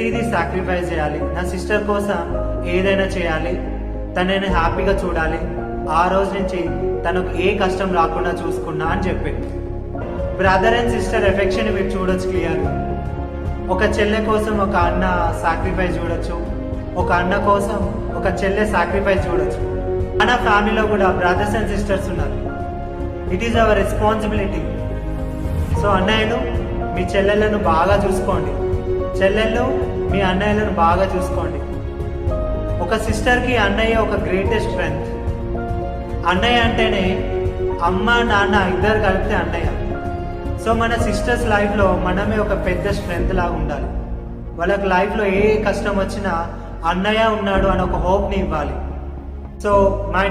ప్రతిదీ సాక్రిఫైస్ చేయాలి, నా సిస్టర్ కోసం ఏదైనా చేయాలి, తనని హ్యాపీగా చూడాలి, ఆ రోజు నుంచి తనకు ఏ కష్టం రాకుండా చూసుకున్నా అని చెప్పి. బ్రదర్ అండ్ సిస్టర్ ఎఫెక్షన్ మీరు చూడొచ్చు క్లియర్. ఒక చెల్లె కోసం ఒక అన్న సాక్రిఫైస్ చూడొచ్చు, ఒక అన్న కోసం ఒక చెల్లె సాక్రిఫైస్ చూడొచ్చు. మన ఫ్యామిలీలో కూడా బ్రదర్స్ అండ్ సిస్టర్స్ ఉన్నారు. It is our responsibility. So అన్నయ్యలు మీ చెల్లెళ్ళను బాగా చూసుకోండి, చెల్లెళ్ళు మీ అన్నయ్యలను బాగా చూసుకోండి. ఒక సిస్టర్కి అన్నయ్య ఒక గ్రేటెస్ట్ స్ట్రెంగ్త్. అన్నయ్య అంటేనే అమ్మ నాన్న ఇద్దరు కలిపితే అన్నయ్య. సో మన సిస్టర్స్ లైఫ్లో మనమే ఒక పెద్ద స్ట్రెంగ్త్ లాగా ఉండాలి. వాళ్ళకి లైఫ్లో ఏ కష్టం వచ్చినా అన్నయ్య ఉన్నాడు అని ఒక హోప్ని ఇవ్వాలి. So my